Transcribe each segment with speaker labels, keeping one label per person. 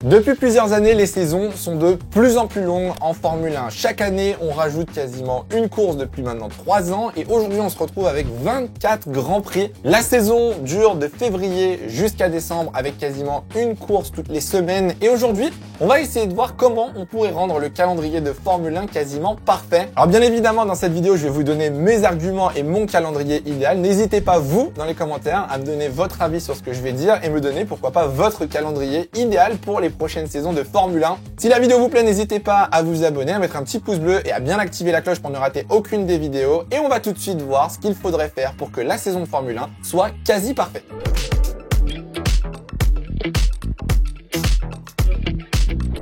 Speaker 1: Depuis plusieurs années, les saisons sont de plus en plus longues en Formule 1. Chaque année, on rajoute quasiment une course depuis maintenant 3 ans et aujourd'hui, on se retrouve avec 24 Grands Prix. La saison dure de février jusqu'à décembre avec quasiment une course toutes les semaines et aujourd'hui, on va essayer de voir comment on pourrait rendre le calendrier de Formule 1 quasiment parfait. Alors bien évidemment, dans cette vidéo, je vais vous donner mes arguments et mon calendrier idéal. N'hésitez pas, vous, dans les commentaires, à me donner votre avis sur ce que je vais dire et me donner, pourquoi pas, votre calendrier idéal pour les prochaines saisons de Formule 1. Si la vidéo vous plaît, n'hésitez pas à vous abonner, à mettre un petit pouce bleu et à bien activer la cloche pour ne rater aucune des vidéos. Et on va tout de suite voir ce qu'il faudrait faire pour que la saison de Formule 1 soit quasi parfaite.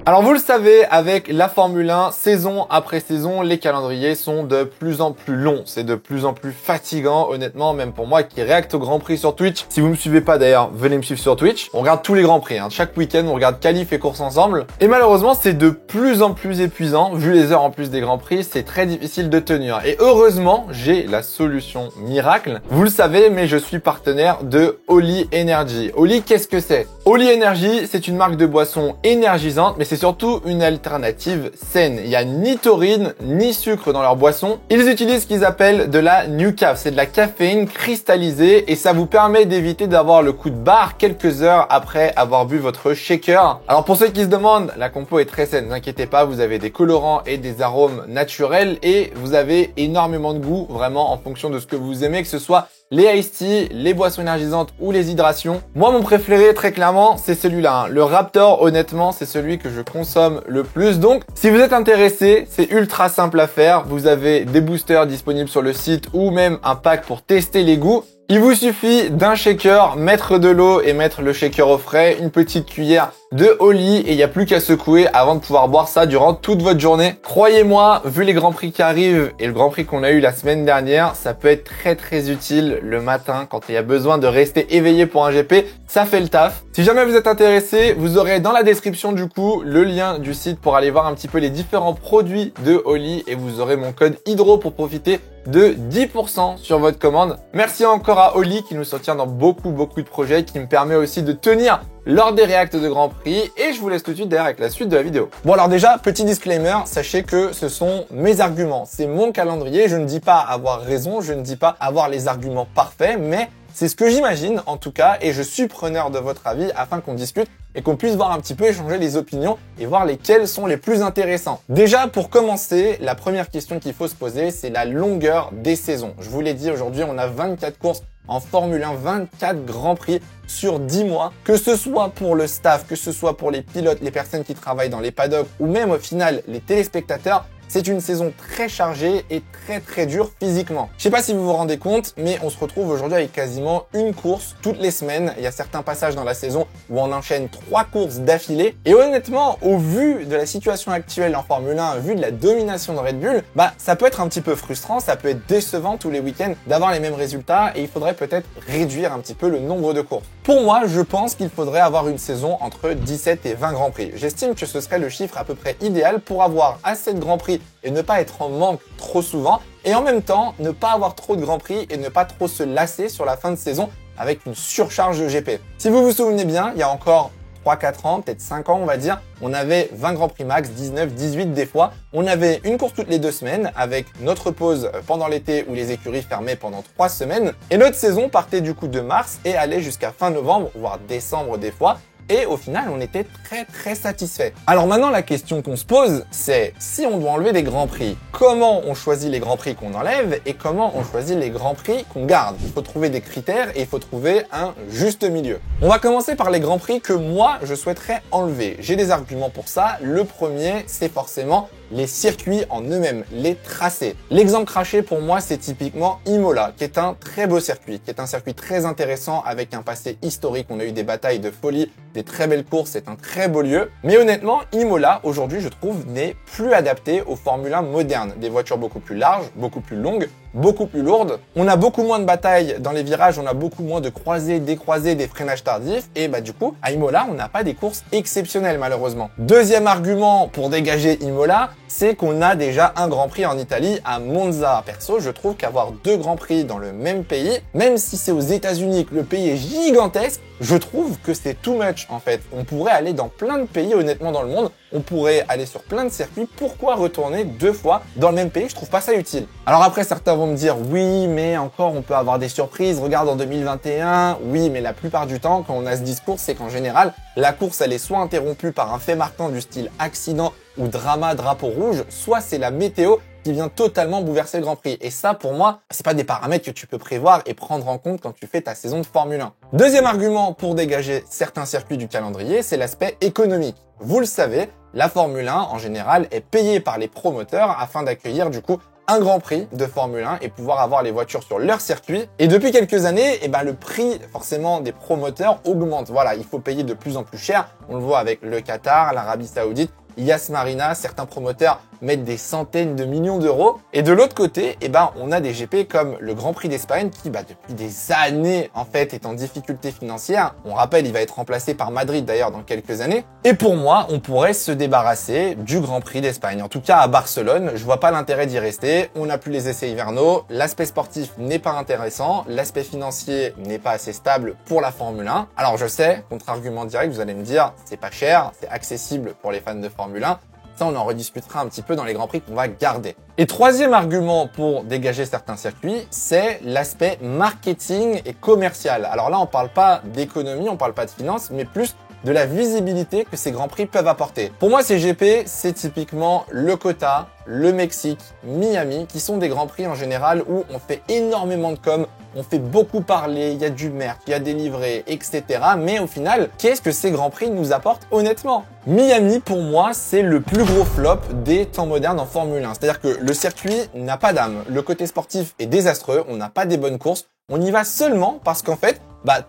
Speaker 1: Alors vous le savez, avec la Formule 1, saison après saison, les calendriers sont de plus en plus longs. C'est de plus en plus fatigant, honnêtement, même pour moi qui réacte au Grand Prix sur Twitch. Si vous me suivez pas d'ailleurs, venez me suivre sur Twitch. On regarde tous les Grands Prix, Chaque week-end, on regarde qualif et course ensemble. Et malheureusement, c'est de plus en plus épuisant. Vu les heures en plus des Grands Prix, c'est très difficile de tenir. Et heureusement, j'ai la solution miracle. Vous le savez, mais je suis partenaire de Holy Energy. Holy, qu'est-ce que c'est? Holy Energy, c'est une marque de boisson énergisante, mais c'est surtout une alternative saine. Il n'y a ni taurine, ni sucre dans leur boisson. Ils utilisent ce qu'ils appellent de la New Caf. C'est de la caféine cristallisée et ça vous permet d'éviter d'avoir le coup de barre quelques heures après avoir bu votre shaker. Alors pour ceux qui se demandent, la compo est très saine. Ne vous inquiétez pas, vous avez des colorants et des arômes naturels et vous avez énormément de goût vraiment en fonction de ce que vous aimez, que ce soit les iced tea, les boissons énergisantes ou les hydrations. Moi, mon préféré, très clairement, c'est celui-là. Le Raptor, honnêtement, c'est celui que je consomme le plus. Donc, si vous êtes intéressé, c'est ultra simple à faire. Vous avez des boosters disponibles sur le site ou même un pack pour tester les goûts. Il vous suffit d'un shaker, mettre de l'eau et mettre le shaker au frais, une petite cuillère de Holy et il n'y a plus qu'à secouer avant de pouvoir boire ça durant toute votre journée. Croyez-moi, vu les Grands Prix qui arrivent et le Grand Prix qu'on a eu la semaine dernière, ça peut être très utile le matin quand il y a besoin de rester éveillé pour un GP. Ça fait le taf. Si jamais vous êtes intéressé, vous aurez dans la description du coup le lien du site pour aller voir un petit peu les différents produits de Holy et vous aurez mon code HYDRO pour profiter de 10% sur votre commande. Merci encore à Holy qui nous soutient dans beaucoup de projets, qui me permet aussi de tenir lors des réacts de Grand Prix et je vous laisse tout de suite derrière avec la suite de la vidéo. Bon alors déjà, petit disclaimer, sachez que ce sont mes arguments, c'est mon calendrier, je ne dis pas avoir raison, je ne dis pas avoir les arguments parfaits, mais c'est ce que j'imagine en tout cas et je suis preneur de votre avis afin qu'on discute et qu'on puisse voir un petit peu, échanger les opinions et voir lesquels sont les plus intéressants. Déjà, pour commencer, la première question qu'il faut se poser, c'est la longueur des saisons. Je vous l'ai dit, aujourd'hui, on a 24 courses en Formule 1, 24 Grands Prix sur 10 mois, que ce soit pour le staff, que ce soit pour les pilotes, les personnes qui travaillent dans les paddocks ou même au final les téléspectateurs. C'est une saison très chargée et très dure physiquement. Je sais pas si vous vous rendez compte, mais on se retrouve aujourd'hui avec quasiment une course toutes les semaines. Il y a certains passages dans la saison où on enchaîne 3 courses d'affilée. Et honnêtement, au vu de la situation actuelle en Formule 1, au vu de la domination de Red Bull, ça peut être un petit peu frustrant, ça peut être décevant tous les week-ends d'avoir les mêmes résultats et il faudrait peut-être réduire un petit peu le nombre de courses. Pour moi, je pense qu'il faudrait avoir une saison entre 17 et 20 Grands Prix. J'estime que ce serait le chiffre à peu près idéal pour avoir assez de Grands Prix et ne pas être en manque trop souvent et en même temps ne pas avoir trop de Grands Prix et ne pas trop se lasser sur la fin de saison avec une surcharge de GP. Si vous vous souvenez bien, il y a encore 3-4 ans, peut-être 5 ans on va dire, on avait 20 Grands Prix max, 19, 18 des fois. On avait une course toutes les 2 semaines avec notre pause pendant l'été où les écuries fermaient pendant 3 semaines. Et notre saison partait du coup de mars et allait jusqu'à fin novembre, voire décembre des fois. Et au final, on était très satisfait. Alors maintenant, la question qu'on se pose, c'est si on doit enlever des Grands Prix, comment on choisit les Grands Prix qu'on enlève et comment on choisit les Grands Prix qu'on garde? Il faut trouver des critères et il faut trouver un juste milieu. On va commencer par les Grands Prix que moi, je souhaiterais enlever. J'ai des arguments pour ça. Le premier, c'est forcément les circuits en eux-mêmes, les tracés. L'exemple craché pour moi, c'est typiquement Imola, qui est un très beau circuit, qui est un circuit très intéressant avec un passé historique. On a eu des batailles de folie, des très belles courses, c'est un très beau lieu. Mais honnêtement, Imola, aujourd'hui, je trouve, n'est plus adapté aux Formule 1 modernes. Des voitures beaucoup plus larges, beaucoup plus longues, beaucoup plus lourdes. On a beaucoup moins de batailles dans les virages, on a beaucoup moins de croisés, décroisés, des freinages tardifs. Et du coup, à Imola, on n'a pas des courses exceptionnelles, malheureusement. Deuxième argument pour dégager Imola, c'est qu'on a déjà un Grand Prix en Italie à Monza. Perso, je trouve qu'avoir 2 Grands Prix dans le même pays, même si c'est aux États-Unis que le pays est gigantesque, Je trouve que c'est too much en fait. On pourrait aller dans plein de pays honnêtement dans le monde, on pourrait aller sur plein de circuits, pourquoi retourner 2 fois dans le même pays? Je trouve pas ça utile. Alors après certains vont me dire oui mais encore on peut avoir des surprises, regarde en 2021, oui mais la plupart du temps quand on a ce discours c'est qu'en général la course elle est soit interrompue par un fait marquant du style accident ou drama drapeau rouge, soit c'est la météo qui vient totalement bouleverser le Grand Prix. Et ça, pour moi, c'est pas des paramètres que tu peux prévoir et prendre en compte quand tu fais ta saison de Formule 1. Deuxième argument pour dégager certains circuits du calendrier, c'est l'aspect économique. Vous le savez, la Formule 1, en général, est payée par les promoteurs afin d'accueillir, du coup, un Grand Prix de Formule 1 et pouvoir avoir les voitures sur leur circuit. Et depuis quelques années, le prix, forcément, des promoteurs augmente. Voilà, il faut payer de plus en plus cher. On le voit avec le Qatar, l'Arabie Saoudite, Yas Marina, certains promoteurs mettent des centaines de millions d'euros. Et de l'autre côté, on a des GP comme le Grand Prix d'Espagne qui, depuis des années, en fait, est en difficulté financière. On rappelle, il va être remplacé par Madrid, d'ailleurs, dans quelques années. Et pour moi, on pourrait se débarrasser du Grand Prix d'Espagne. En tout cas, à Barcelone, je vois pas l'intérêt d'y rester. On n'a plus les essais hivernaux. L'aspect sportif n'est pas intéressant. L'aspect financier n'est pas assez stable pour la Formule 1. Alors, je sais, contre-argument direct, vous allez me dire, c'est pas cher, c'est accessible pour les fans de Formule 1. Ça, on en rediscutera un petit peu dans les Grands Prix qu'on va garder. Et troisième argument pour dégager certains circuits, c'est l'aspect marketing et commercial. Alors là, on parle pas d'économie, on parle pas de finance, mais plus de la visibilité que ces Grands Prix peuvent apporter. Pour moi, ces GP, c'est typiquement le Kota, le Mexique, Miami, qui sont des Grands Prix en général où on fait énormément de com', on fait beaucoup parler, il y a du merch, il y a des livrets, etc. Mais au final, qu'est-ce que ces Grands Prix nous apportent honnêtement? Miami, pour moi, c'est le plus gros flop des temps modernes en Formule 1. C'est-à-dire que le circuit n'a pas d'âme. Le côté sportif est désastreux, on n'a pas des bonnes courses. On y va seulement parce qu'en fait,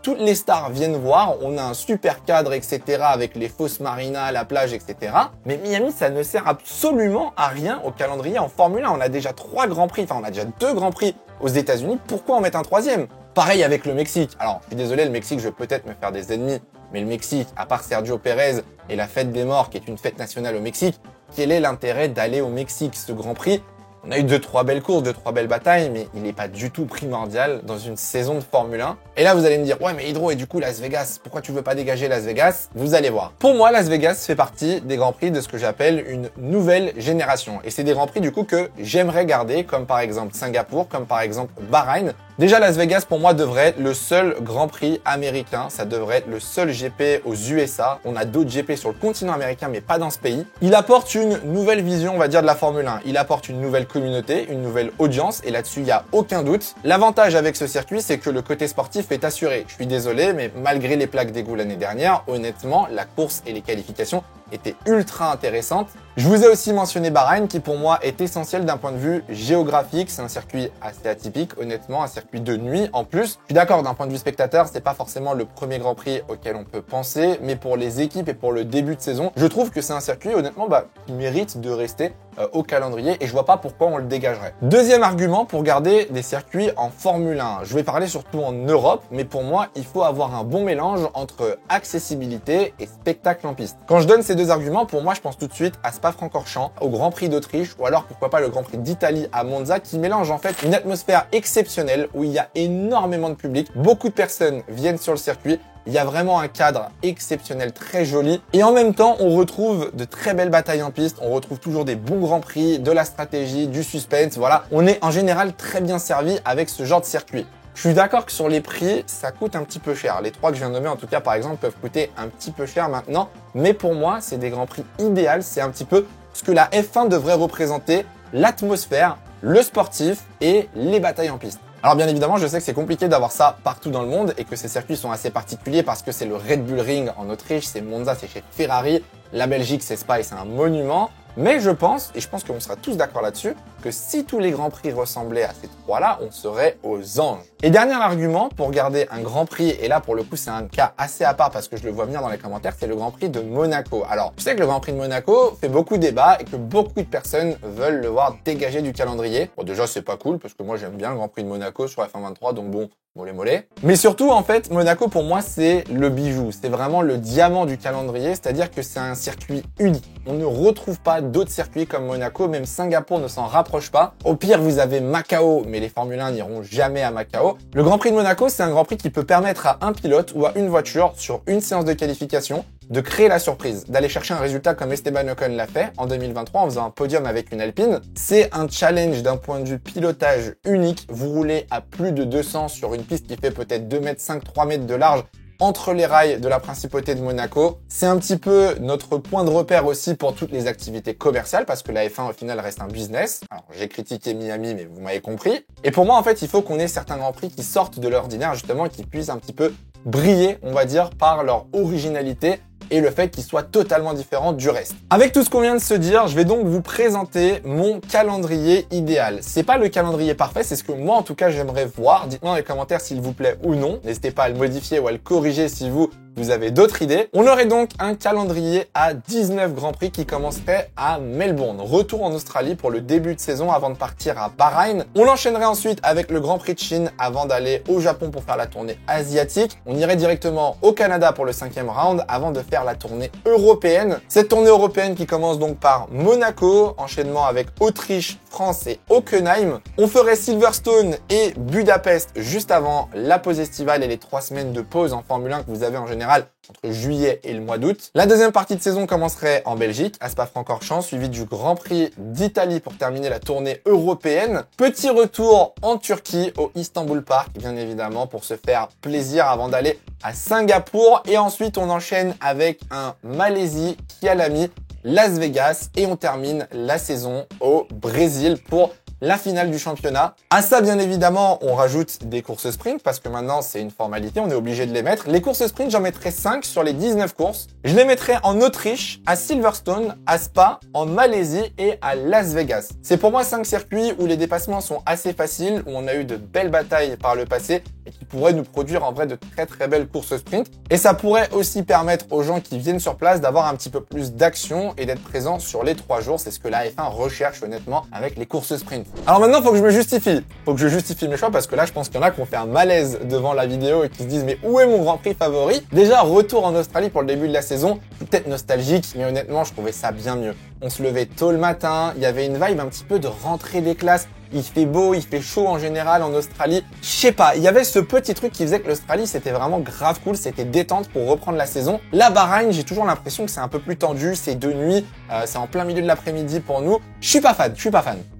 Speaker 1: toutes les stars viennent voir, on a un super cadre, etc. avec les fausses marinas, la plage, etc. Mais Miami, ça ne sert absolument à rien au calendrier en Formule 1. On a déjà 3 Grands Prix, on a déjà 2 Grands Prix aux États-Unis. Pourquoi en mettre un 3e? Pareil avec le Mexique. Alors, je suis désolé, le Mexique, je vais peut-être me faire des ennemis. Mais le Mexique, à part Sergio Pérez et la fête des morts, qui est une fête nationale au Mexique, quel est l'intérêt d'aller au Mexique? Ce Grand Prix, on a eu 2-3 belles courses, 2-3 belles batailles, mais il n'est pas du tout primordial dans une saison de Formule 1. Et là, vous allez me dire, ouais, mais Hydro, et du coup, Las Vegas, pourquoi tu veux pas dégager Las Vegas? Vous allez voir. Pour moi, Las Vegas fait partie des Grands Prix de ce que j'appelle une nouvelle génération. Et c'est des Grands Prix, du coup, que j'aimerais garder, comme par exemple Singapour, comme par exemple Bahreïn. Déjà, Las Vegas, pour moi, devrait être le seul Grand Prix américain. Ça devrait être le seul GP aux USA. On a d'autres GP sur le continent américain, mais pas dans ce pays. Il apporte une nouvelle vision, on va dire, de la Formule 1. Il apporte une nouvelle communauté, une nouvelle audience, et là-dessus, il n'y a aucun doute. L'avantage avec ce circuit, c'est que le côté sportif est assuré. Je suis désolé, mais malgré les plaques d'égout l'année dernière, honnêtement, la course et les qualifications étaient ultra intéressantes. Je vous ai aussi mentionné Bahreïn qui pour moi est essentiel d'un point de vue géographique. C'est un circuit assez atypique, honnêtement, un circuit de nuit en plus. Je suis d'accord, d'un point de vue spectateur, c'est pas forcément le premier Grand Prix auquel on peut penser, mais pour les équipes et pour le début de saison, je trouve que c'est un circuit honnêtement qui mérite de rester au calendrier et je vois pas pourquoi on le dégagerait. Deuxième argument pour garder des circuits en Formule 1. Je vais parler surtout en Europe, mais pour moi, il faut avoir un bon mélange entre accessibilité et spectacle en piste. Quand je donne ces deux arguments, pour moi, je pense tout de suite à Spa-Francorchamps, au Grand Prix d'Autriche ou alors pourquoi pas le Grand Prix d'Italie à Monza qui mélange en fait une atmosphère exceptionnelle où il y a énormément de public, beaucoup de personnes viennent sur le circuit. Il y a vraiment un cadre exceptionnel, très joli. Et en même temps, on retrouve de très belles batailles en piste. On retrouve toujours des bons grands prix, de la stratégie, du suspense. Voilà, on est en général très bien servi avec ce genre de circuit. Je suis d'accord que sur les prix, ça coûte un petit peu cher. Les 3 que je viens de nommer, en tout cas, par exemple, peuvent coûter un petit peu cher maintenant. Mais pour moi, c'est des grands prix idéaux. C'est un petit peu ce que la F1 devrait représenter, l'atmosphère, le sportif et les batailles en piste. Alors bien évidemment, je sais que c'est compliqué d'avoir ça partout dans le monde et que ces circuits sont assez particuliers parce que c'est le Red Bull Ring en Autriche, c'est Monza, c'est chez Ferrari, la Belgique, c'est Spa et c'est un monument. Mais je pense, et je pense qu'on sera tous d'accord là-dessus, que si tous les Grands Prix ressemblaient à ces 3-là, on serait aux anges. Et dernier argument pour garder un Grand Prix, et là pour le coup c'est un cas assez à part parce que je le vois venir dans les commentaires, c'est le Grand Prix de Monaco. Alors, je sais que le Grand Prix de Monaco fait beaucoup de débat et que beaucoup de personnes veulent le voir dégager du calendrier. Bon déjà c'est pas cool parce que moi j'aime bien le Grand Prix de Monaco sur F1 23, donc bon, mollet mollet. Mais surtout, en fait, Monaco, pour moi, c'est le bijou. C'est vraiment le diamant du calendrier, c'est-à-dire que c'est un circuit unique. On ne retrouve pas d'autres circuits comme Monaco, même Singapour ne s'en rapproche pas. Au pire, vous avez Macao, mais les Formule 1 n'iront jamais à Macao. Le Grand Prix de Monaco, c'est un Grand Prix qui peut permettre à un pilote ou à une voiture, sur une séance de qualification, de créer la surprise, d'aller chercher un résultat comme Esteban Ocon l'a fait en 2023 en faisant un podium avec une Alpine. C'est un challenge d'un point de vue pilotage unique. Vous roulez à plus de 200 sur une piste qui fait peut-être 2,5 m, 3 mètres de large entre les rails de la principauté de Monaco. C'est un petit peu notre point de repère aussi pour toutes les activités commerciales parce que la F1 au final reste un business. Alors j'ai critiqué Miami mais vous m'avez compris. Et pour moi en fait il faut qu'on ait certains grands prix qui sortent de l'ordinaire justement et qui puissent un petit peu briller on va dire par leur originalité et le fait qu'il soit totalement différent du reste. Avec tout ce qu'on vient de se dire, je vais donc vous présenter mon calendrier idéal. C'est pas le calendrier parfait, c'est ce que moi en tout cas j'aimerais voir. Dites-moi dans les commentaires s'il vous plaît ou non. N'hésitez pas à le modifier ou à le corriger si vous avez d'autres idées. On aurait donc un calendrier à 19 Grands Prix qui commencerait à Melbourne. Retour en Australie pour le début de saison avant de partir à Bahreïn. On enchaînerait ensuite avec le Grand Prix de Chine avant d'aller au Japon pour faire la tournée asiatique. On irait directement au Canada pour le 5e round avant de faire la tournée européenne. Cette tournée européenne qui commence donc par Monaco, enchaînement avec Autriche, France et Hockenheim. On ferait Silverstone et Budapest juste avant la pause estivale et les 3 semaines de pause en Formule 1 que vous avez en général entre juillet et le mois d'août. La deuxième partie de saison commencerait en Belgique, à Spa-Francorchamps, suivi du Grand Prix d'Italie pour terminer la tournée européenne. Petit retour en Turquie, au Istanbul Park, bien évidemment, pour se faire plaisir avant d'aller à Singapour. Et ensuite, on enchaîne avec un Malaisie, Kyalami, Las Vegas et on termine la saison au Brésil pour la finale du championnat. À ça, bien évidemment, on rajoute des courses sprint parce que maintenant, c'est une formalité, on est obligé de les mettre. Les courses sprint, j'en mettrai 5 sur les 19 courses. Je les mettrai en Autriche, à Silverstone, à Spa, en Malaisie et à Las Vegas. C'est pour moi 5 circuits où les dépassements sont assez faciles, où on a eu de belles batailles par le passé et qui pourraient nous produire en vrai de très belles courses sprint. Et ça pourrait aussi permettre aux gens qui viennent sur place d'avoir un petit peu plus d'action et d'être présents sur les 3 jours. C'est ce que la F1 recherche honnêtement avec les courses sprint. Alors maintenant, faut que je me justifie. Faut que je justifie mes choix parce que là, je pense qu'il y en a qui ont fait un malaise devant la vidéo et qui se disent mais où est mon Grand Prix favori? Déjà, retour en Australie pour le début de la saison. Peut-être nostalgique, mais honnêtement, je trouvais ça bien mieux. On se levait tôt le matin, il y avait une vibe un petit peu de rentrée des classes. Il fait beau, il fait chaud en général en Australie. Je sais pas, il y avait ce petit truc qui faisait que l'Australie, c'était vraiment grave cool, c'était détente pour reprendre la saison. La Bahreïn, j'ai toujours l'impression que c'est un peu plus tendu, c'est de nuit, c'est en plein milieu de l'après-midi pour nous. Je suis pas fan.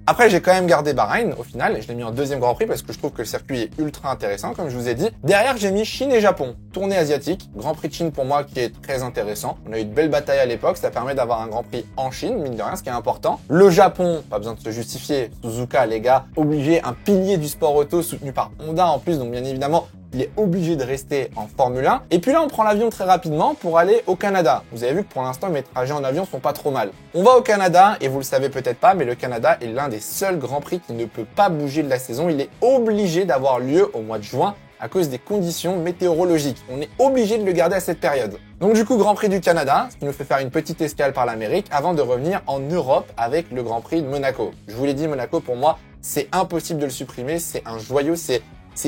Speaker 1: Après, j'ai quand même gardé Bahreïn au final, et je l'ai mis en deuxième Grand Prix parce que je trouve que le circuit est ultra intéressant, comme je vous ai dit. Derrière, j'ai mis Chine et Japon. Tournée asiatique, Grand Prix de Chine pour moi qui est très intéressant. On a eu de belles batailles à l'époque, ça permet d'avoir un Grand Prix en Chine, mine de rien, ce qui est important. Le Japon, pas besoin de se justifier, Suzuka, les gars, obligé, un pilier du sport auto soutenu par Honda en plus, donc bien évidemment, il est obligé de rester en Formule 1. Et puis là, on prend l'avion très rapidement pour aller au Canada. Vous avez vu que pour l'instant, mes trajets en avion sont pas trop mal. On va au Canada, et vous le savez peut-être pas, mais le Canada est l'un des seuls Grands Prix qui ne peut pas bouger de la saison. Il est obligé d'avoir lieu au mois de juin à cause des conditions météorologiques. On est obligé de le garder à cette période. Donc du coup, Grand Prix du Canada, ce qui nous fait faire une petite escale par l'Amérique avant de revenir en Europe avec le Grand Prix de Monaco. Je vous l'ai dit, Monaco, pour moi, c'est impossible de le supprimer. C'est un joyau, c'est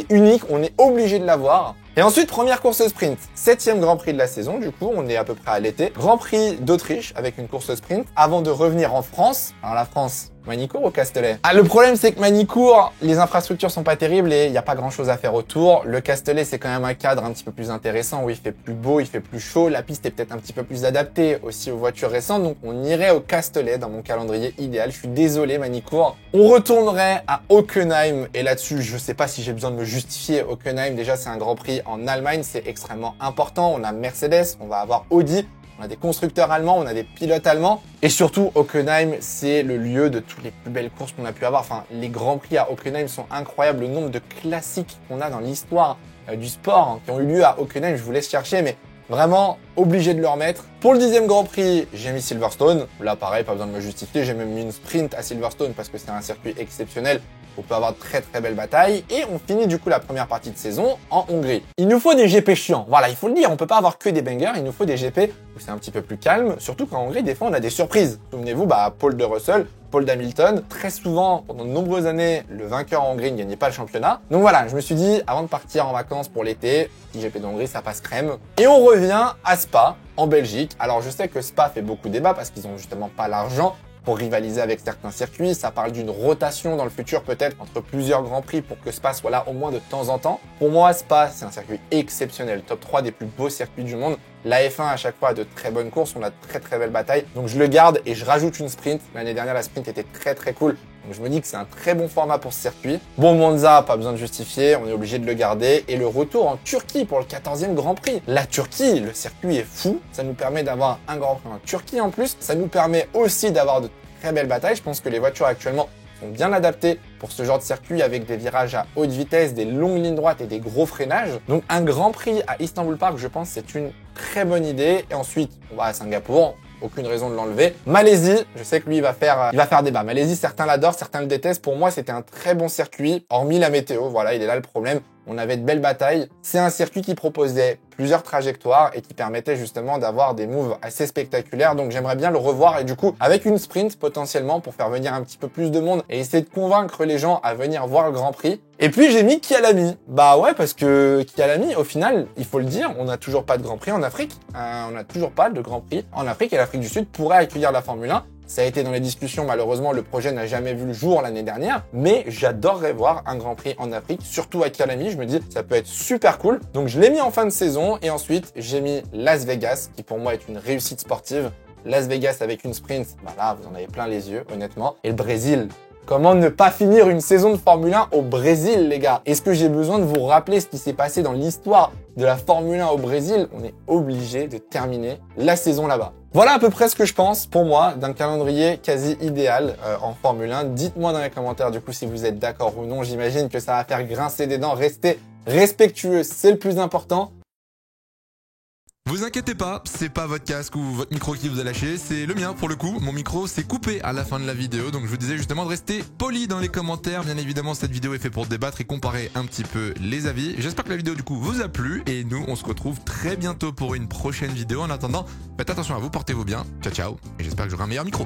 Speaker 1: unique, on est obligé de l'avoir. Et ensuite, première course sprint, 7e Grand Prix de la saison, du coup, on est à peu près à l'été. Grand Prix d'Autriche avec une course sprint avant de revenir en France. Alors la France, Magny-Cours ou Castellet? Ah, le problème, c'est que Magny-Cours, les infrastructures sont pas terribles et il n'y a pas grand chose à faire autour. Le Castellet, c'est quand même un cadre un petit peu plus intéressant où il fait plus beau, il fait plus chaud. La piste est peut-être un petit peu plus adaptée aussi aux voitures récentes. Donc, on irait au Castellet dans mon calendrier idéal. Je suis désolé, Magny-Cours. On retournerait à Hockenheim et là-dessus, je sais pas si j'ai besoin de me justifier. Hockenheim, déjà, c'est un Grand Prix en Allemagne, c'est extrêmement important. On a Mercedes, on va avoir Audi. On a des constructeurs allemands, on a des pilotes allemands. Et surtout, Hockenheim, c'est le lieu de toutes les plus belles courses qu'on a pu avoir. Enfin, les Grands Prix à Hockenheim sont incroyables. Le nombre de classiques qu'on a dans l'histoire du sport qui ont eu lieu à Hockenheim, je vous laisse chercher, mais vraiment obligé de le remettre. Pour le 10e Grand Prix, j'ai mis Silverstone. Là, pareil, pas besoin de me justifier. J'ai même mis une sprint à Silverstone parce que c'est un circuit exceptionnel. on peut avoir de très très belles batailles et on finit du coup la première partie de saison en Hongrie. Il nous faut des GP chiants, voilà, il faut le dire, on peut pas avoir que des bangers, il nous faut des GP où c'est un petit peu plus calme, surtout qu'en Hongrie, des fois on a des surprises. Souvenez-vous, Paul de Russell, Paul d'Hamilton, très souvent, pendant de nombreuses années, le vainqueur en Hongrie ne gagnait pas le championnat. Donc voilà, je me suis dit, avant de partir en vacances pour l'été, petit GP d'Hongrie, ça passe crème. Et on revient à Spa, en Belgique. Alors je sais que Spa fait beaucoup débat parce qu'ils ont justement pas l'argent pour rivaliser avec certains circuits. Ça parle d'une rotation dans le futur peut-être entre plusieurs grands prix pour que Spa soit là au moins de temps en temps. Pour moi, Spa, c'est un circuit exceptionnel, top 3 des plus beaux circuits du monde. La F1 à chaque fois a de très bonnes courses, on a de très très belles batailles. Donc je le garde et je rajoute une sprint. L'année dernière, la sprint était très très cool. Donc je me dis que c'est un très bon format pour ce circuit. Bon, Monza, pas besoin de justifier, on est obligé de le garder. Et le retour en Turquie pour le 14e Grand Prix. La Turquie, le circuit est fou. Ça nous permet d'avoir un Grand Prix en Turquie en plus. Ça nous permet aussi d'avoir de très belles batailles. Je pense que les voitures actuellement sont bien adaptées pour ce genre de circuit avec des virages à haute vitesse, des longues lignes droites et des gros freinages. Donc un Grand Prix à Istanbul Park, je pense, c'est une très bonne idée. Et ensuite, on va à Singapour. Aucune raison de l'enlever. Malaisie, je sais que lui, il va faire débat. Malaisie, certains l'adorent, certains le détestent. Pour moi, c'était un très bon circuit, hormis la météo. Voilà, il est là le problème. On avait de belles batailles. C'est un circuit qui proposait plusieurs trajectoires et qui permettait justement d'avoir des moves assez spectaculaires. Donc j'aimerais bien le revoir et du coup, avec une sprint potentiellement pour faire venir un petit peu plus de monde et essayer de convaincre les gens à venir voir le Grand Prix. Et puis j'ai mis Kyalami. Bah ouais, parce que Kyalami, au final, il faut le dire, on n'a toujours pas de Grand Prix en Afrique. On n'a toujours pas de Grand Prix en Afrique et l'Afrique du Sud pourrait accueillir la Formule 1. Ça a été dans les discussions, malheureusement, le projet n'a jamais vu le jour l'année dernière, mais j'adorerais voir un Grand Prix en Afrique, surtout à Kyalami, je me dis, ça peut être super cool. Donc je l'ai mis en fin de saison, et ensuite, j'ai mis Las Vegas, qui pour moi est une réussite sportive. Las Vegas avec une sprint, bah là, vous en avez plein les yeux, honnêtement. Et le Brésil. Comment ne pas finir une saison de Formule 1 au Brésil, les gars? Est-ce que j'ai besoin de vous rappeler ce qui s'est passé dans l'histoire de la Formule 1 au Brésil? On est obligé de terminer la saison là-bas. Voilà à peu près ce que je pense, pour moi, d'un calendrier quasi idéal en Formule 1. Dites-moi dans les commentaires, du coup, si vous êtes d'accord ou non. J'imagine que ça va faire grincer des dents. Restez respectueux, c'est le plus important.
Speaker 2: Vous inquiétez pas, c'est pas votre casque ou votre micro qui vous a lâché, c'est le mien pour le coup. Mon micro s'est coupé à la fin de la vidéo, donc je vous disais justement de rester poli dans les commentaires. Bien évidemment, cette vidéo est faite pour débattre et comparer un petit peu les avis. J'espère que la vidéo du coup vous a plu et nous on se retrouve très bientôt pour une prochaine vidéo. En attendant, faites attention à vous, portez-vous bien, ciao ciao, et j'espère que j'aurai un meilleur micro.